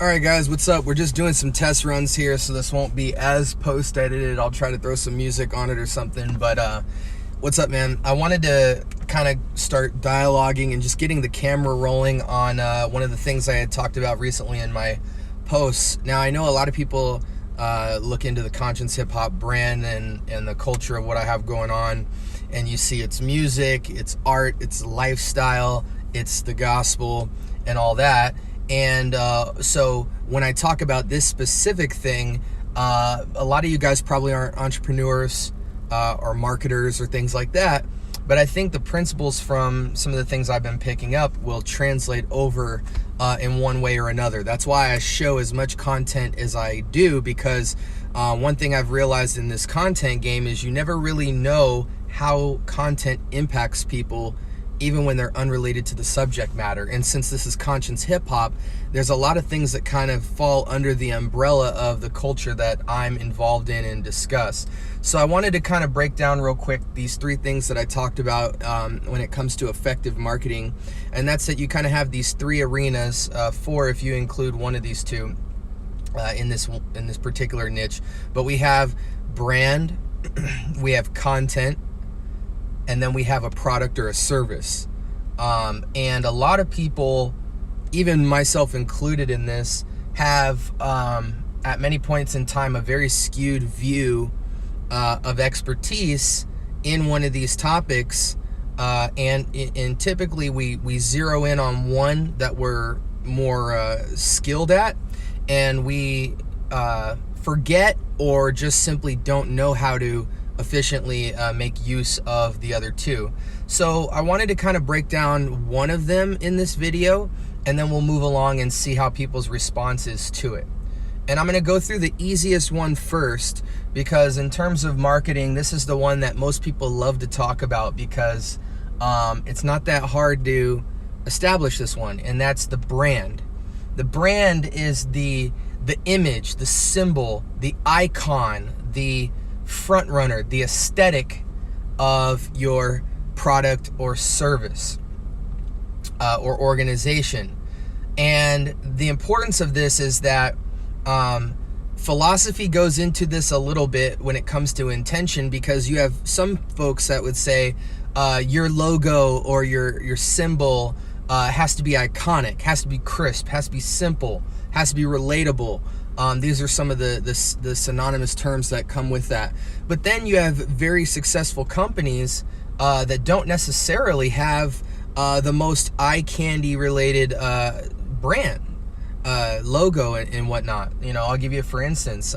Alright guys, what's up? We're just doing some test runs here, so this won't be as post-edited. I'll try to throw some music on it or something, but what's up, man? I wanted to kind of start dialoguing and just getting the camera rolling on one of the things I had talked about recently in my posts. Now, I know a lot of people look into the conscious hip-hop brand and the culture of what I have going on, and you see it's music, it's art, it's lifestyle, it's the gospel, and all that. And so when I talk about this specific thing, a lot of you guys probably aren't entrepreneurs or marketers or things like that, but I think the principles from some of the things I've been picking up will translate over in one way or another. That's why I show as much content as I do, because one thing I've realized in this content game is you never really know how content impacts people, even when they're unrelated to the subject matter. And since this is conscious hip-hop, there's a lot of things that kind of fall under the umbrella of the culture that I'm involved in and discuss. So I wanted to kind of break down real quick these three things that I talked about when it comes to effective marketing. And that's that you kind of have these three arenas, four if you include one of these two in this particular niche. But we have brand, we have content, and then we have a product or a service. And a lot of people, even myself included in this, have at many points in time a very skewed view of expertise in one of these topics, and typically we zero in on one that we're more skilled at, and we forget or just simply don't know how to efficiently make use of the other two. So I wanted to kind of break down one of them in this video, and then we'll move along and see how people's response is to it. And I'm going to go through the easiest one first, because in terms of marketing, this is the one that most people love to talk about, because it's not that hard to establish this one, and that's the brand. The brand is the image, the symbol, the icon, the front runner, the aesthetic of your product or service or organization. And the importance of this is that philosophy goes into this a little bit when it comes to intention, because you have some folks that would say your logo or your symbol has to be iconic, has to be crisp, has to be simple, has to be relatable. These are some of the synonymous terms that come with that. But then you have very successful companies that don't necessarily have the most eye candy related brand, logo and whatnot. You know, I'll give you for instance,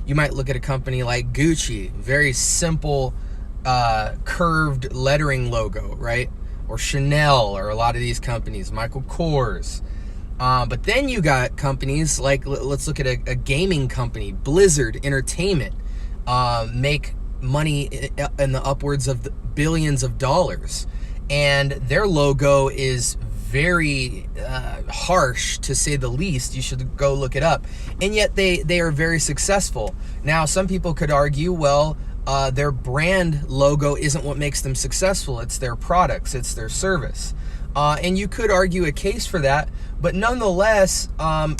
you might look at a company like Gucci, very simple curved lettering logo, right? Or Chanel, or a lot of these companies, Michael Kors. But then you got companies like, let's look at a gaming company, Blizzard Entertainment, make money in the upwards of billions of dollars. And their logo is very harsh, to say the least. You should go look it up. And yet they are very successful. Now, some people could argue, well, their brand logo isn't what makes them successful. It's their products, it's their service. And you could argue a case for that, but nonetheless,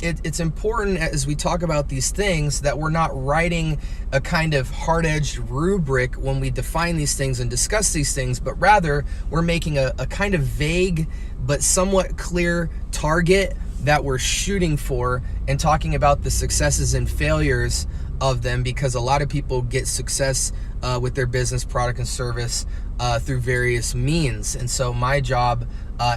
it's important as we talk about these things that we're not writing a kind of hard-edged rubric when we define these things and discuss these things, but rather we're making a kind of vague but somewhat clear target that we're shooting for, and talking about the successes and failures of them, because a lot of people get success with their business, product, and service through various means. And so my job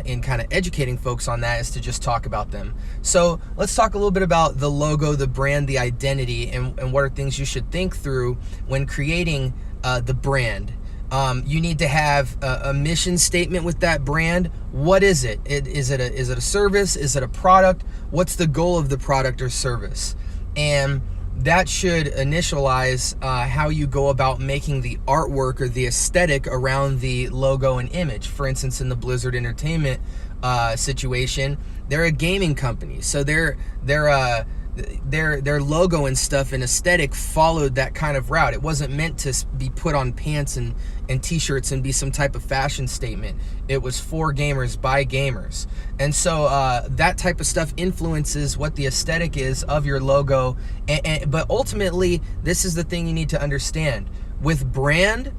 in kind of educating folks on that is to just talk about them. So let's talk a little bit about the logo, the brand, the identity, and what are things you should think through when creating the brand. You need to have a mission statement with that brand. What is it? Is it a service? Is it a product? What's the goal of the product or service? And that should initialize how you go about making the artwork or the aesthetic around the logo and image. For instance, in the Blizzard Entertainment situation, they're a gaming company, so they're their logo and stuff and aesthetic followed that kind of route. It wasn't meant to be put on pants and t-shirts and be some type of fashion statement. It was for gamers by gamers. And so that type of stuff influences what the aesthetic is of your logo. But ultimately, this is the thing you need to understand. With brand,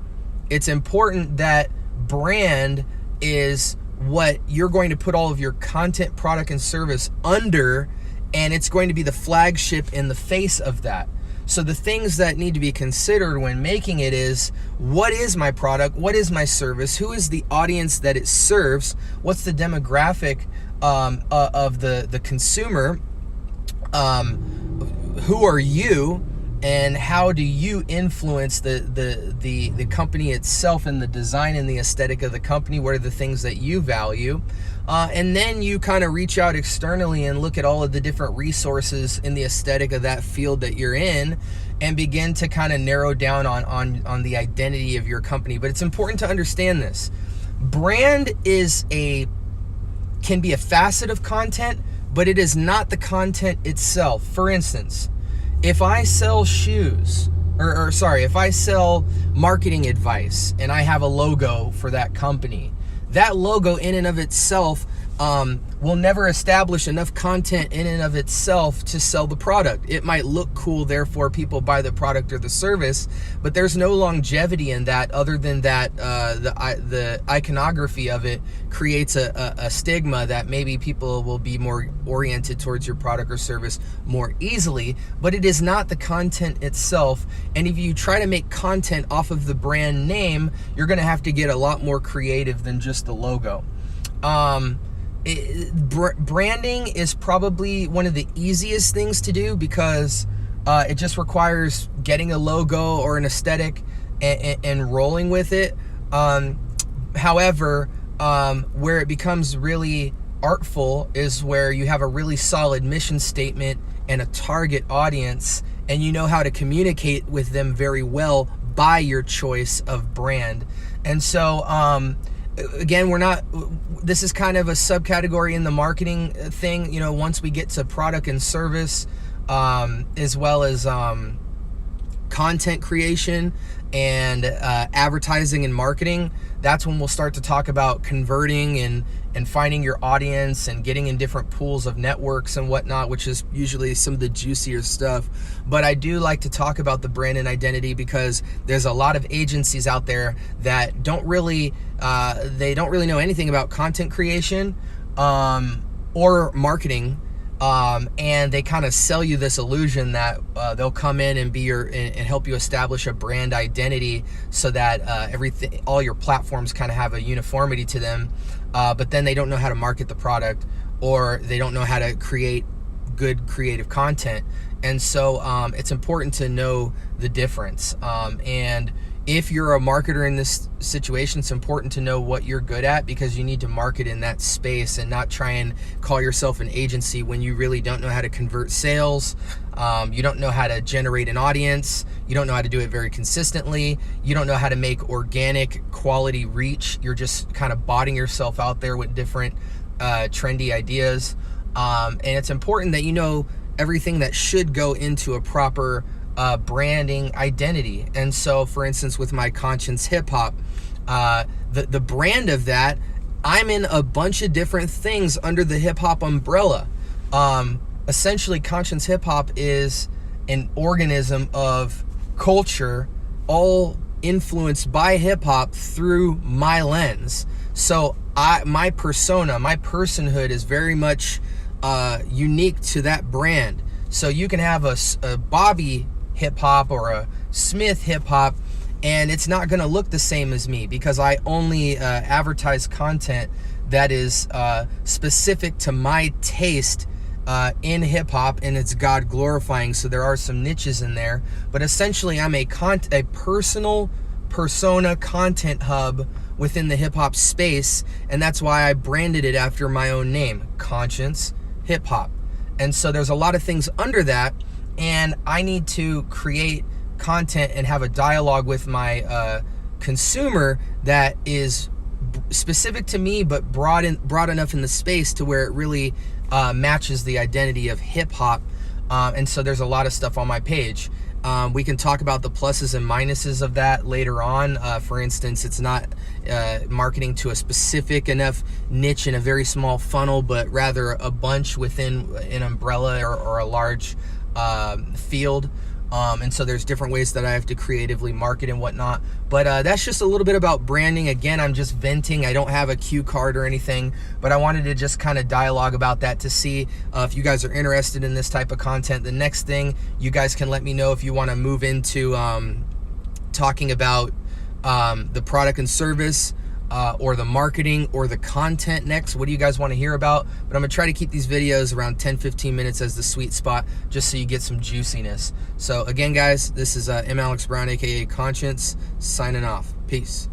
it's important that brand is what you're going to put all of your content, product, and service under, and it's going to be the flagship in the face of that. So the things that need to be considered when making it is, what is my product? What is my service? Who is the audience that it serves? What's the demographic of the consumer? Who are you? And how do you influence the company itself and the design and the aesthetic of the company? What are the things that you value? And then you kind of reach out externally and look at all of the different resources in the aesthetic of that field that you're in and begin to kind of narrow down on the identity of your company. But it's important to understand this. Brand can be a facet of content, but it is not the content itself. For instance, if I sell shoes, if I sell marketing advice and I have a logo for that company, that logo in and of itself will never establish enough content in and of itself to sell the product. It might look cool, therefore people buy the product or the service, but there's no longevity in that other than that the iconography of it creates a stigma that maybe people will be more oriented towards your product or service more easily, but it is not the content itself. And if you try to make content off of the brand name, you're gonna have to get a lot more creative than just the logo. Branding is probably one of the easiest things to do because it just requires getting a logo or an aesthetic and rolling with it. However, where it becomes really artful is where you have a really solid mission statement and a target audience, and you know how to communicate with them very well by your choice of brand. And so again, this is kind of a subcategory in the marketing thing. You know, once we get to product and service, as well as content creation and advertising and marketing, that's when we'll start to talk about converting and finding your audience and getting in different pools of networks and whatnot, which is usually some of the juicier stuff. But I do like to talk about the brand and identity because there's a lot of agencies out there that don't really know anything about content creation or marketing. And they kind of sell you this illusion that they'll come in and be and help you establish a brand identity so that all your platforms kind of have a uniformity to them, but then they don't know how to market the product, or they don't know how to create good creative content. And so it's important to know the difference. And if you're a marketer in this situation, it's important to know what you're good at, because you need to market in that space and not try and call yourself an agency when you really don't know how to convert sales. You don't know how to generate an audience. You don't know how to do it very consistently. You don't know how to make organic quality reach. You're just kind of botting yourself out there with different trendy ideas. And it's important that you know everything that should go into a proper branding identity. And so, for instance, with my Conscience Hip Hop, the brand of that, I'm in a bunch of different things under the hip hop umbrella. Essentially, Conscience Hip Hop is an organism of culture, all influenced by hip hop through my lens. So my persona, my personhood is very much unique to that brand. So you can have a Bobby hip hop or a Smith hip hop, and it's not going to look the same as me because I only advertise content that is specific to my taste in hip hop, and it's God glorifying. So there are some niches in there, but essentially I'm a personal persona content hub within the hip hop space, and that's why I branded it after my own name, Conscience Hip Hop. And so there's a lot of things under that, and I need to create content and have a dialogue with my consumer that is specific to me, but broad enough in the space to where it really matches the identity of hip hop. And so there's a lot of stuff on my page. We can talk about the pluses and minuses of that later on. For instance, it's not marketing to a specific enough niche in a very small funnel, but rather a bunch within an umbrella or a large field. And so there's different ways that I have to creatively market and whatnot. But that's just a little bit about branding. Again, I'm just venting. I don't have a cue card or anything, but I wanted to just kind of dialogue about that to see if you guys are interested in this type of content. The next thing, you guys can let me know if you want to move into talking about the product and service, or the marketing or the content next. What do you guys want to hear about? But I'm gonna try to keep these videos around 10-15 minutes as the sweet spot, just so you get some juiciness. So again, guys, this is M. Alex Brown, aka Conscience, signing off. Peace.